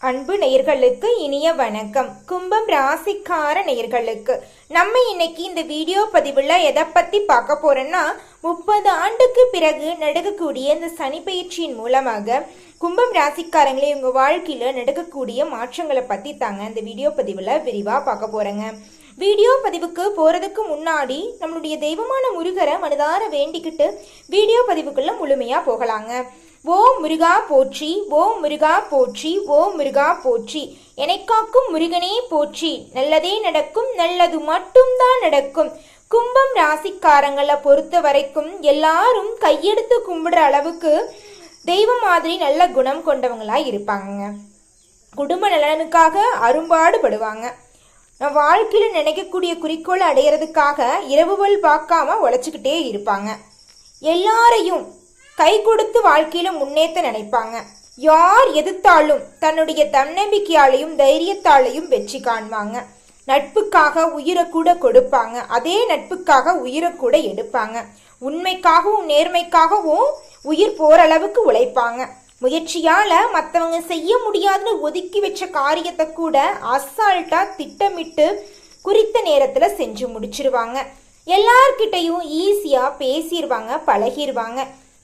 அன்பு நேயர்களுக்கு இனிய வணக்கம். கும்பம் ராசிக்கார நேயர்களுக்கு நம்ம இன்னைக்கு இந்த வீடியோ பதிவுல எதை பத்தி பார்க்க போறோம்னா, 30 ஆண்டுக்கு பிறகு நடக்கக்கூடிய இந்த சனி பயிற்சியின் மூலமாக கும்பம் ராசிக்காரங்களே உங்க வாழ்க்கையில நடக்கக்கூடிய மாற்றங்களை பத்தி தாங்க இந்த வீடியோ பதிவுல விரிவா பார்க்க போறேங்க. வீடியோ பதிவுக்கு போறதுக்கு முன்னாடி நம்மளுடைய தெய்வமான முருகரை மனதார வேண்டிக்கிட்டு வீடியோ பதிவுக்குள்ள முழுமையா போகலாங்க. ஓம் முருகா போற்றி, ஓம் முருகா போற்றி, ஓம் முருகா போற்றி, என்னை காக்கும் முருகனே போற்றி, நல்லதே நடக்கும், நல்லது மட்டும்தான் நடக்கும். கும்பம் ராசிக்காரங்களை பொறுத்த வரைக்கும் எல்லாரும் கையெடுத்து கும்பிடுற அளவுக்கு தெய்வ மாதிரி நல்ல குணம் கொண்டவங்களா இருப்பாங்க. குடும்ப நலனுக்காக அரும்பாடுபடுவாங்க. நான் வாழ்க்கையில நினைக்கக்கூடிய குறிக்கோளை அடையிறதுக்காக இரவுகள் பார்க்காம உழைச்சிக்கிட்டே இருப்பாங்க. எல்லாரையும் கை கொடுத்து வாழ்க்கையில முன்னேற்ற நினைப்பாங்க. யார் எதிர்த்தாலும் தன்னுடைய தன்னம்பிக்கையாலையும் தைரியத்தாலையும் வெற்றி காண்பாங்க. நட்புக்காக உயிரை கூட கொடுப்பாங்க. அதே நட்புக்காக உயிரை கூட எடுப்பாங்க. உண்மைக்காகவும் நேர்மைக்காகவும் உயிர் போற அளவுக்கு உழைப்பாங்க. முயற்சியால மற்றவங்க செய்ய முடியாதுன்னு ஒதுக்கி வச்ச காரியத்தை கூட அசால்ட்டா திட்டமிட்டு குறித்த நேரத்துல செஞ்சு முடிச்சிருவாங்க. எல்லார்கிட்டையும் ஈஸியா பேசிடுவாங்க, பழகிடுவாங்க.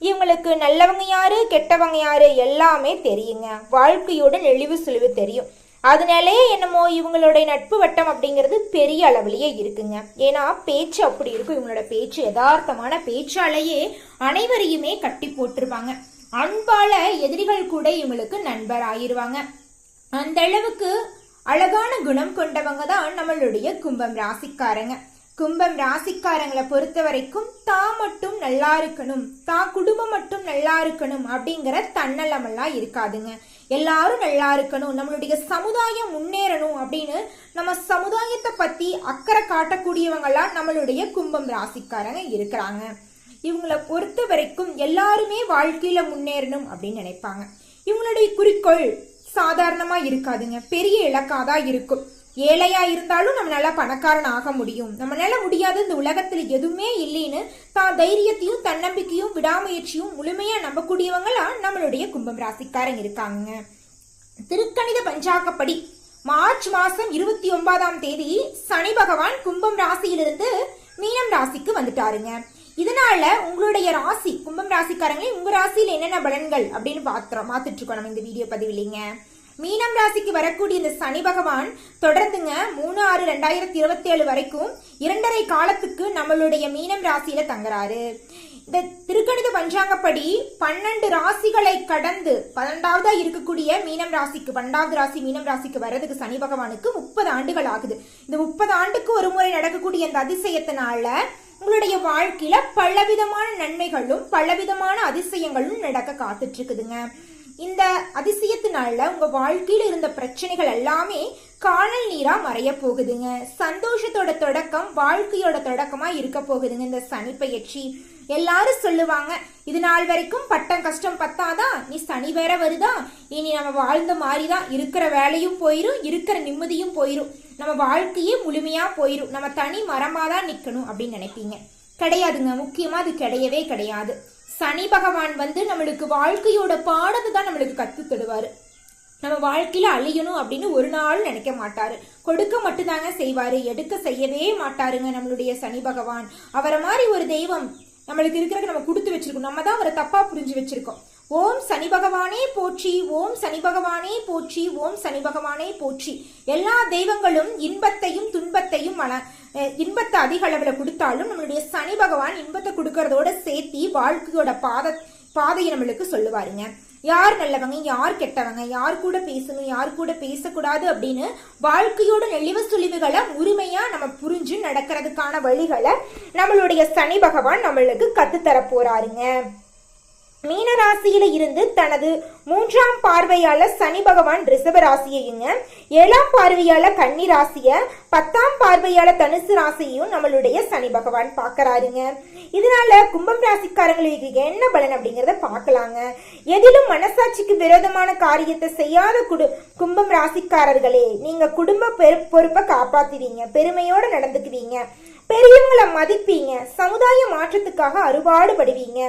இவங்களுக்கு நல்லவங்க யாரு கெட்டவங்க யாரு எல்லாமே தெரியுங்க. வாழ்க்கையோட நெளிவு சுழிவு தெரியும். அதனாலே என்னமோ இவங்களுடைய நட்பு வட்டம் அப்படிங்கிறது பெரிய அளவுலயே இருக்குங்க. ஏன்னா பேச்சு அப்படி இருக்கும். இவங்களோட பேச்சு யதார்த்தமான பேச்சாலேயே அனைவரையுமே கட்டி போட்டுருவாங்க. அன்பால எதிரிகள் கூட இவங்களுக்கு நண்பர் ஆயிருவாங்க. அந்த அளவுக்கு அழகான குணம் கொண்டவங்க தான் நம்மளுடைய கும்பம் ராசிக்காரங்க. கும்பம் ராசிக்காரங்களை பொறுத்த வரைக்கும் தான் மட்டும் நல்லா இருக்கணும், தான் குடும்பம் மட்டும் நல்லா இருக்கணும் அப்படிங்கிற தன்னலமெல்லாம் இருக்காதுங்க. எல்லாரும் நல்லா இருக்கணும், நம்மளுடைய சமுதாயம் முன்னேறணும் அப்படின்னு நம்ம சமுதாயத்தை பத்தி அக்கறை காட்டக்கூடியவங்களாம் நம்மளுடைய கும்பம் ராசிக்காரங்க இருக்கிறாங்க. இவங்களை பொறுத்த வரைக்கும் எல்லாருமே வாழ்க்கையில முன்னேறணும் அப்படின்னு நினைப்பாங்க. இவங்களுடைய குறிக்கோள் சாதாரணமா இருக்காதுங்க, பெரிய இலக்காதான் இருக்கும். ஏழையா இருந்தாலும் நம்மளால பணக்காரன் ஆக முடியும், நம்மளால முடியாத இந்த உலகத்துல எதுவுமே இல்லைன்னு தான் தைரியத்தையும் தன்னம்பிக்கையும் விடாமுயற்சியும் முழுமையா நம்பக்கூடியவங்களா நம்மளுடைய கும்பம் ராசிக்காரங்க இருக்காங்க. திருக்கணித பஞ்சாங்கப்படி மார்ச் மாசம் 29ஆம் தேதி சனி பகவான் கும்பம் ராசியிலிருந்து மீனம் ராசிக்கு வந்துட்டாருங்க. இதனால உங்களுடைய ராசி கும்பம் ராசிக்காரங்களே உங்க ராசியில என்னென்ன பலன்கள் அப்படின்னு பார்த்துட்டு இருக்கோம் நம்ம இந்த வீடியோ பதிவில்லைங்க. மீனம் ராசிக்கு வரக்கூடிய இந்த சனி பகவான் தொடர்ந்துங்க 3/6/2027 வரைக்கும் 2.5 காலத்துக்கு நம்மளுடைய மீனம் ராசியில தங்குறாரு. இந்த திருக்கணித பஞ்சாங்கப்படி 12 ராசிகளை கடந்து 12ஆவதா இருக்கக்கூடிய மீனம் ராசிக்கு 12வது ராசி மீனம் ராசிக்கு வர்றதுக்கு சனி பகவானுக்கு 30 ஆண்டுகள் ஆகுது. இந்த 30 ஆண்டுக்கு ஒரு முறை நடக்கக்கூடிய இந்த அதிசயத்தினால உங்களுடைய வாழ்க்கையில பலவிதமான நன்மைகளும் பலவிதமான அதிசயங்களும் நடக்க காத்துட்டு இருக்குதுங்க. இந்த அதிசயத்தினால உங்க வாழ்க்கையில இருந்த பிரச்சனைகள் எல்லாமே காணல் நீரா மறைய போகுதுங்க. சந்தோஷத்தோட தொடக்கம் வாழ்க்கையோட தொடக்கமா இருக்க போகுதுங்க இந்த சனி பயிற்சி. எல்லாரும் சொல்லுவாங்க, இது நாள் வரைக்கும் பட்டம் கஷ்டம் பத்தாதான், நீ சனி வேற வருதா, இனி நம்ம வாழ்ந்த மாதிரிதான், இருக்கிற வேலையும் போயிரும், இருக்கிற நிம்மதியும் போயிரும், நம்ம வாழ்க்கையே முழுமையா போயிரும், நம்ம தனி மரமாதான் நிக்கணும் அப்படின்னு நினைப்பீங்க. கிடையாதுங்க. முக்கியமா அது கிடையவே கிடையாது. சனி பகவான் நம்மளுக்கு வாழ்க்கையோட பாடத்தை தான் நம்மளுக்கு கத்து தருவாரு. நம்ம வாழ்க்கையில அழியணும் அப்படின்னு ஒரு நாள் நினைக்க மாட்டாரு. கொடுக்க மட்டும்தாங்க செய்வாரு, எடுக்க செய்யவே மாட்டாருங்க நம்மளுடைய சனி பகவான். அவரை மாதிரி ஒரு தெய்வம் நம்மளுக்கு இருக்கிறத நம்ம கொடுத்து வச்சிருக்கோம். நம்ம தான் அவரை தப்பா புரிஞ்சு வச்சிருக்கோம். ஓம் சனி பகவானே போற்றி, ஓம் சனி பகவானே போற்றி, ஓம் சனி பகவானே போற்றி. எல்லா தெய்வங்களும் இன்பத்தையும் துன்பத்தையும் இன்பத்தை அதிக அளவுல கொடுத்தாலும் நம்மளுடைய சனி பகவான் இன்பத்தை கொடுக்கறதோட சேர்த்தி வாழ்க்கையோட பாதையை நம்மளுக்கு சொல்லுவாருங்க. யார் நல்லவங்க யார் கெட்டவங்க, யார் கூட பேசணும் யார் கூட பேசக்கூடாது அப்படின்னு வாழ்க்கையோட நெளிவு சுழிவுகளை உரிமையா நம்ம புரிஞ்சு நடக்கிறதுக்கான வழிகளை நம்மளுடைய சனி பகவான் நம்மளுக்கு கத்துத்தர போறாருங்க. மீன ராசியில இருந்து தனது 3ஆம் பார்வையால சனி பகவான் ரிஷப ராசியையுங்க, 7ஆம் பார்வையால கன்னி ராசிய, 10ஆம் பார்வையால தனுசு ராசியையும் நம்மளுடைய சனி பகவான் பாக்குறாருங்க. இதனால கும்பம் ராசிக்காரங்களுக்கு என்ன பலன் அப்படிங்கறத பார்க்கலாங்க. எதிலும் மனசாட்சிக்கு விரோதமான காரியத்தை செய்யாத கும்பம் ராசிக்காரர்களே, நீங்க குடும்ப பொறுப்பை காப்பாத்துவீங்க, பெருமையோட நடந்துக்குவீங்க, பெரியவங்களை மதிப்பீங்க, சமுதாய மாற்றத்துக்காக அறுபாடுபடுவீங்க,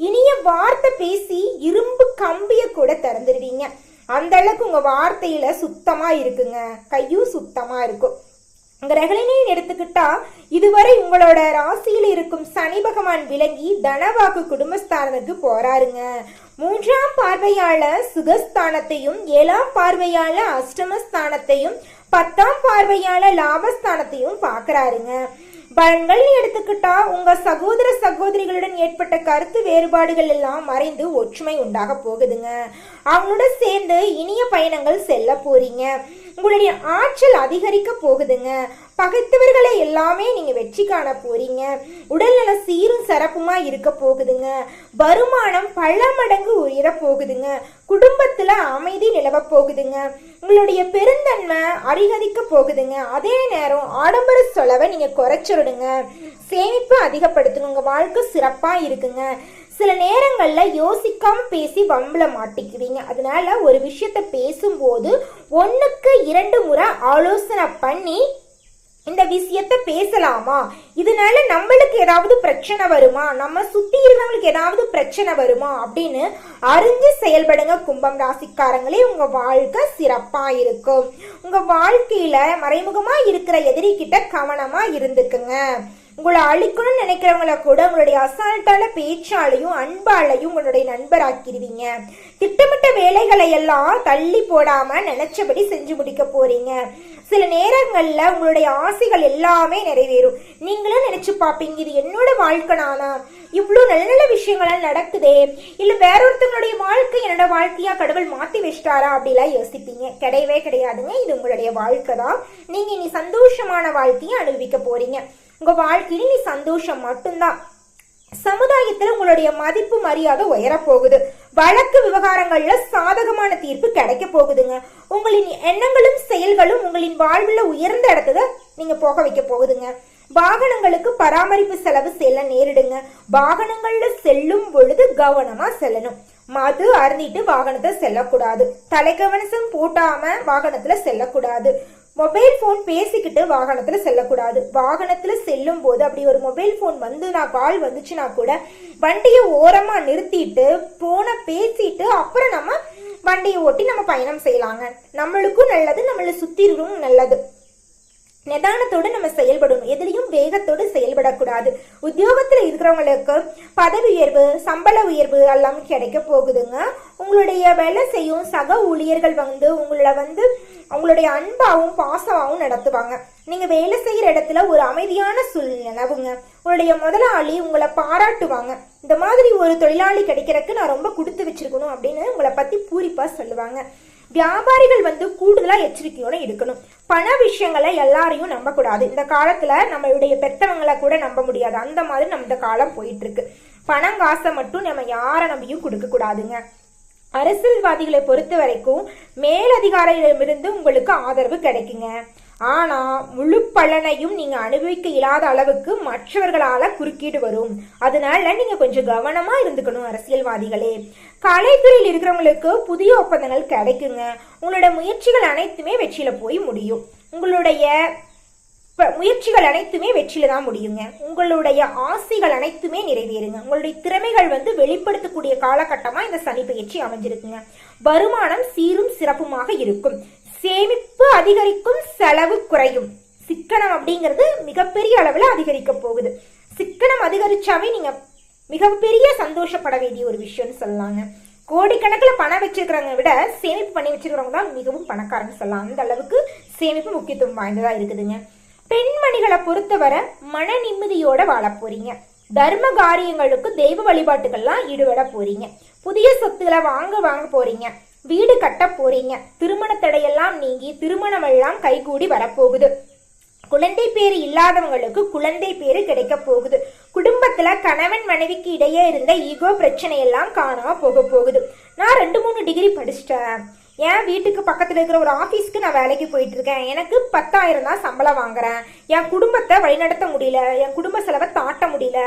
இனிய வார்த்தை பேசி இரும்பு கம்பிய கூட திறந்துருவீங்க. அந்த அளவுக்கு உங்க வார்த்தையில சுத்தமா இருக்குங்க, கையும் சுத்தமா இருக்கும். கிரகணின்னு எடுத்துக்கிட்டா இதுவரை உங்களோட ராசியில் இருக்கும் சனி பகவான் விலகி தனவாக்கு குடும்பஸ்தானத்துக்கு போறாருங்க. 3ஆம் பார்வையால சுகஸ்தானத்தையும் 7ஆம் பார்வையால அஷ்டமஸ்தானத்தையும் 10ஆம் பார்வையால லாபஸ்தானத்தையும் பாக்குறாருங்க. பலன்கள் எடுத்துக்கிட்டா உங்க சகோதர சகோதரிகளுடன் ஏற்பட்ட கருத்து வேறுபாடுகள் எல்லாம் மறைந்து ஒற்றுமை உண்டாக போகுதுங்க. அவங்களோட சேர்ந்து இனிய பயணங்கள் செல்ல போறீங்க. உங்களுடைய ஆற்றல் அதிகரிக்க போகுதுங்க. பகைத்தவர்களை எல்லாமே நீங்க வெற்றி காண போறீங்க. உடல்நல சீரும் சிறப்புமா இருக்க போகுதுங்க. வருமானம் பல மடங்கு உயர போகுதுங்க. குடும்பத்துல அமைதி நிலவ போகுதுங்க. உங்களுடைய பெருந்தன்மை அதிகரிக்க போகுதுங்க. அதே நேரம் ஆடம்பர செலவை நீங்க குறைச்சிடுங்க. சேமிப்பு அதிகப்படுத்துங்க. உங்க வாழ்க்கை சிறப்பா இருக்குங்க. சில நேரங்கள்ல யோசிக்காம பேசி வம்புல மாட்டிக்குவீங்க. அதனால ஒரு விஷயத்த பேசும்போது 1க்கு 2 முறை ஆலோசனை பண்ணி இந்த விஷயத்த பேசலாமா, இதனால நம்மளுக்கு ஏதாவது பிரச்சனை வருமா, நம்ம சுத்தி இருக்கிறவங்களுக்கு ஏதாவது பிரச்சனை வருமா அப்படின்னு அறிஞ்சு செயல்படுங்க. கும்பம் ராசிக்காரங்களே, உங்க வாழ்க்கை சிறப்பா இருக்கும். உங்க வாழ்க்கையில மறைமுகமா இருக்கிற எதிரி கிட்ட கவனமா இருந்துக்குங்க. உங்களை அழிக்கணும்னு நினைக்கிறவங்கள கூட உங்களுடைய அசால்ட்டான பேச்சாலையும் அன்பாலையும் உங்களுடைய நண்பராக்கிடுவீங்க. திட்டமிட்ட வேலைகளை எல்லாம் தள்ளி போடாம நினைச்சபடி செஞ்சு முடிக்க போறீங்க. சில நேரங்கள்ல உங்களுடைய ஆசைகள் எல்லாமே நிறைவேறும். நீங்களும் நினைச்சு பாப்பீங்க, இது என்னோட வாழ்க்கை நானா, இவ்வளவு நல்ல நல்ல விஷயங்கள்லாம் நடக்குதே, இல்ல வேற ஒருத்தவங்களுடைய வாழ்க்கை என்னோட வாழ்க்கையா கடவுள் மாத்தி வச்சிட்டாரா அப்படிலாம் யோசிப்பீங்க. கிடையவே கிடையாதுங்க, இது உங்களுடைய வாழ்க்கை தான். நீங்க இனி சந்தோஷமான வாழ்க்கையை அனுபவிக்க போறீங்க. உங்க வாழ்க்கையில நீ சந்தோஷம் மட்டும்தான். சமுதாயத்துல உங்களுடைய மதிப்பு மரியாதை உயர போகுது. வழக்கு விவகாரங்கள்ல சாதகமான தீர்ப்பு கிடைக்க போகுதுங்க. உங்களின் எண்ணங்களும் செயல்களும் உங்களின் வாழ்வுல உயர்ந்த இடத்துல நீங்க போக வைக்க போகுதுங்க. வாகனங்களுக்கு பராமரிப்பு செலவு செல்ல நேரிடுங்க. வாகனங்கள்ல செல்லும் பொழுது கவனமா செல்லணும். மது அருந்திட்டு வாகனத்தை செல்லக்கூடாது. தலைக்கவசம் போட்டாம வாகனத்துல செல்லக்கூடாது. மொபைல் போன் பேசிக்கிட்டு வாகனத்துல செல்லக்கூடாது. வாகனத்துல செல்லும் போது அப்படி ஒரு மொபைல் போன் கால் வந்துச்சுன்னா கூட வண்டியை ஓரமா நிறுத்திட்டு போனை பேசிட்டு அப்புறம் நம்ம வண்டியை ஓட்டி நம்ம பயணம் செய்யலாங்க. நம்மளுக்கும் நல்லது, நம்மளை சுத்தி இருக்கவும் நல்லது. நிதானத்தோடு நம்ம செயல்படணும். எதிலையும் வேகத்தோடு செயல்படக்கூடாது. உத்தியோகத்துல இருக்கிறவங்களுக்கு பதவி உயர்வு, சம்பள உயர்வு எல்லாம் கிடைக்க போகுதுங்க. உங்களுடைய வேலை செய்யும் சக ஊழியர்கள் உங்களுடைய அன்பாவும் பாசமாவும் நடத்துவாங்க. நீங்க வேலை செய்யற இடத்துல ஒரு அமைதியான சூழ்நிலவுங்க. உங்களுடைய முதலாளி உங்களை பாராட்டுவாங்க. இந்த மாதிரி ஒரு தொழிலாளி கிடைக்கிறதுக்கு நான் ரொம்ப கொடுத்து வச்சிருக்கணும் அப்படின்னு உங்களை பத்தி பூரிப்பா சொல்லுவாங்க. வியாபாரிகள் கூடுதலா எச்சரிக்கையோட இருக்கணும். பண விஷயங்களை எல்லாரையும் நம்ப கூடாது. இந்த காலத்துல நம்மளுடைய பெத்தவங்களை கூட நம்ப முடியாது. அந்த மாதிரி நம்ம இந்த காலம் போயிட்டு இருக்கு. பணம் காசை மட்டும் நம்ம யாரை நம்பியும் கொடுக்க கூடாதுங்க. அரசியல்வாதிகளை பொறுத்த வரைக்கும் மேலதிகாரிகளிடமிருந்து உங்களுக்கு ஆதரவு கிடைக்குங்க. ஆனா முழு பலனையும் நீங்க அனுபவிக்க இயலாத அளவுக்கு மற்றவர்களால குறுக்கீடு வரும். அதனால நீங்க கொஞ்சம் கவனமா இருந்துக்கணும் அரசியல்வாதிகளே. கலைத்துறையில் இருக்கிறவங்களுக்கு புதிய ஒப்பந்தங்கள் கிடைக்குங்க. உங்களோட முயற்சிகள் அனைத்துமே வெற்றியில போய் முடியும். உங்களுடைய முயற்சிகள் அனைத்துமே வெற்றியில தான் முடியுங்க. உங்களுடைய ஆசைகள் அனைத்துமே நிறைவேறுங்க. உங்களுடைய திறமைகள் வெளிப்படுத்தக்கூடிய காலகட்டமா இந்த சனி பயிற்சி அமைஞ்சிருக்குங்க. வருமானம் சீரும் சிறப்புமாக இருக்கும். சேமிப்பு அதிகரிக்கும், செலவு குறையும். சிக்கனம் அப்படிங்கிறது மிகப்பெரிய அளவுல அதிகரிக்க போகுது. சிக்கனம் அதிகரிச்சாவே நீங்க மிகப்பெரிய சந்தோஷப்பட வேண்டிய ஒரு விஷயம்னு சொல்லலாங்க. கோடிக்கணக்கில் பணம் வச்சிருக்கிறவங்க விட சேமிப்பு பண்ணி வச்சிருக்கிறவங்க தான் மிகவும் பணக்காரன்னு சொல்லலாம். அந்த அளவுக்கு சேமிப்பு முக்கியத்துவம் வாய்ந்ததா இருக்குதுங்க. பெண்மணிகளை பொறுத்தவரை மன நிம்மதியோட வாழ போறீங்க. தர்ம காரியங்களுக்கு தெய்வ வழிபாட்டுகள்லாம் ஈடுபட போறீங்க. புதிய சொத்துக்களை வாங்க போறீங்க. வீடு கட்ட போறீங்க. திருமண தடையெல்லாம் நீங்கி திருமணம் எல்லாம் கைகூடி வரப்போகுது. குழந்தை பேரு இல்லாதவங்களுக்கு குழந்தை பேரு கிடைக்க போகுது. குடும்பத்துல கணவன் மனைவிக்கு இடையே இருந்த ஈகோ பிரச்சனை எல்லாம் காணாம போகுது. நான் 2-3 டிகிரி படிச்சிட்டேன். என் வீட்டுக்கு பக்கத்துல இருக்கிற ஒரு ஆபீஸ்க்கு நான் வேலைக்கு போயிட்டு இருக்கேன். எனக்கு 10,000 தான் சம்பளம் வாங்குறேன். என் குடும்பத்தை வழிநடத்த முடியல, என் குடும்ப செலவை தாட்ட முடியல,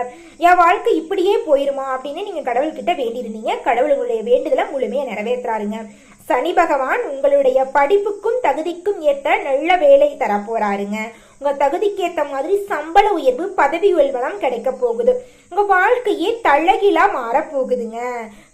என் வாழ்க்கை இப்படியே போயிருமா அப்படின்னு நீங்க கடவுள்கிட்ட வேண்டியிருந்தீங்க. கடவுள் உங்களுடைய வேண்டுதலை முழுமையா நிறைவேற்றாருங்க. சனி பகவான் உங்களுடைய படிப்புக்கும் தகுதிக்கும் ஏற்ற நல்ல வேலை தர போறாருங்க. உங்க தகுதிக்கு ஏற்ற மாதிரி சம்பள உயர்வு, பதவி உயர்வெல்லாம் கிடைக்க போகுது. உங்க வாழ்க்கையே தழகிலா மாற போகுதுங்க.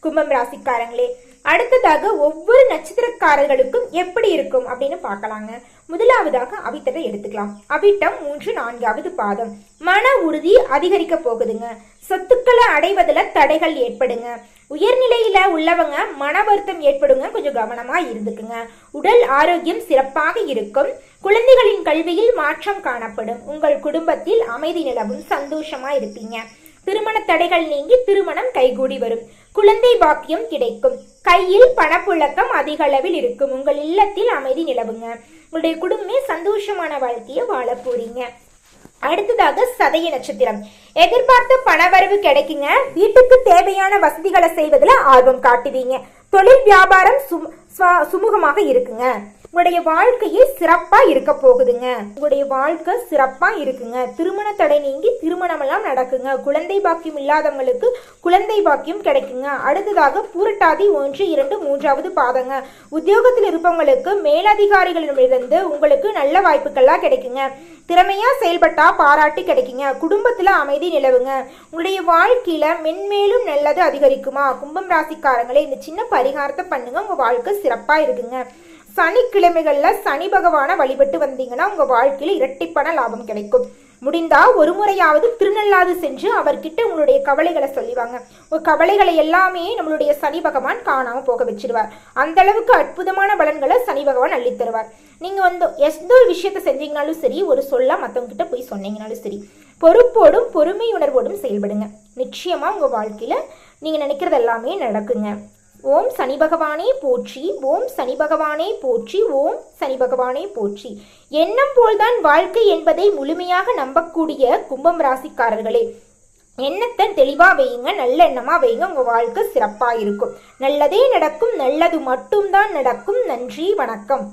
கும்பம் ராசிக்காரங்களே, அடுத்ததாக ஒவ்வொரு நட்சத்திரக்காரர்களுக்கும் எப்படி இருக்கும் அப்படின்னு பார்க்கலாங்க. முதலாவதாக அவிட்டத்தை எடுத்துக்கலாம். அவிட்டம் 3-4வது பாதம். மன உறுதி அதிகரிக்க போகுதுங்க. சொத்துக்களை அடைவதில் தடைகள் ஏற்படுங்க. உயர்நிலையில உள்ளவங்க மன வருத்தம் ஏற்படுங்க, கொஞ்சம் கவனமா இருந்துக்குங்க. உடல் ஆரோக்கியம் சிறப்பாக இருக்கும். குழந்தைகளின் கல்வியில் மாற்றம் காணப்படும். உங்கள் குடும்பத்தில் அமைதி நிலவும், சந்தோஷமா இருப்பீங்க. திருமண தடைகள் நீங்கி திருமணம் கைகூடி வரும். குழந்தை பாக்கியம் கிடைக்கும். கையில் பணப்புழக்கம் அதிக அளவில் இருக்கும். உங்கள் இல்லத்தில் அமைதி நிலவுங்க. உங்களுடைய குடும்பமே சந்தோஷமான வாழ்க்கையை வாழ போறீங்க. அடுத்ததாக சதய நட்சத்திரம். எதிர்பார்த்த பணவரவு கிடைக்குங்க. வீட்டுக்கு தேவையான வசதிகளை செய்வதில் ஆர்வம் காட்டுவீங்க. தொழில் வியாபாரம் சுமூகமாக இருக்குங்க. உங்களுடைய வாழ்க்கையில் சிறப்பா இருக்க போகுதுங்க. உங்களுடைய வாழ்க்கை சிறப்பா இருக்குங்க. திருமண தடை நீங்கி திருமணம் எல்லாம் நடக்குங்க. குழந்தை பாக்கியம் இல்லாதவங்களுக்கு குழந்தை பாக்கியம் கிடைக்குங்க. அடுத்ததாக பூரட்டாதி 1, 2, 3வது பாதங்க. உத்தியோகத்தில் இருப்பவங்களுக்கு மேலதிகாரிகளிடமிருந்து உங்களுக்கு நல்ல வாய்ப்புகள்லாம் கிடைக்குங்க. திறமையா செயல்பட்டா பாராட்டு கிடைக்குங்க. குடும்பத்துல அமைதி நிலவுங்க. உங்களுடைய வாழ்க்கையில மென்மேலும் நல்லது அதிகரிக்குமா? கும்பம் ராசிக்காரங்களே, இந்த சின்ன பரிகாரத்தை பண்ணுங்க. உங்க வாழ்க்கை சிறப்பா இருக்குங்க. சனிக்கிழமைகள்ல சனி பகவானை வழிபட்டு வந்தீங்கன்னா உங்க வாழ்க்கையில இரட்டிப்பான லாபம் கிடைக்கும். முடிந்தா ஒரு முறையாவது திருநள்ளாது சென்று அவர்கிட்ட உங்களுடைய கவலைகளை சொல்லிவாங்க. உங்க கவலைகளை எல்லாமே நம்மளுடைய சனி பகவான் காணாம போக வச்சிருவார். அந்த அளவுக்கு அற்புதமான பலன்களை சனி பகவான் அள்ளி தருவார். நீங்க எந்த ஒரு விஷயத்த செஞ்சீங்கனாலும் சரி, ஒரு சொல்ல மற்றவங்க கிட்ட போய் சொன்னீங்கனாலும் சரி, பொறுப்போடும் பொறுமையுணர்வோடும் செயல்படுங்க. நிச்சயமா உங்க வாழ்க்கையில நீங்க நினைக்கிறது எல்லாமே நடக்குங்க. ஓம் சனி பகவானே போற்றி, ஓம் சனி பகவானே போற்றி, ஓம் சனி பகவானே போற்றி. எண்ணம் போல்தான் வாழ்க்கை என்பதை முழுமையாக நம்பக்கூடிய கும்பம் ராசிக்காரர்களே, எண்ணத்தை தெளிவா வையுங்க. நல்ல எண்ணமா வையுங்க. உங்க வாழ்க்கை சிறப்பா இருக்கும். நல்லதே நடக்கும். நல்லது மட்டும்தான் நடக்கும். நன்றி, வணக்கம்.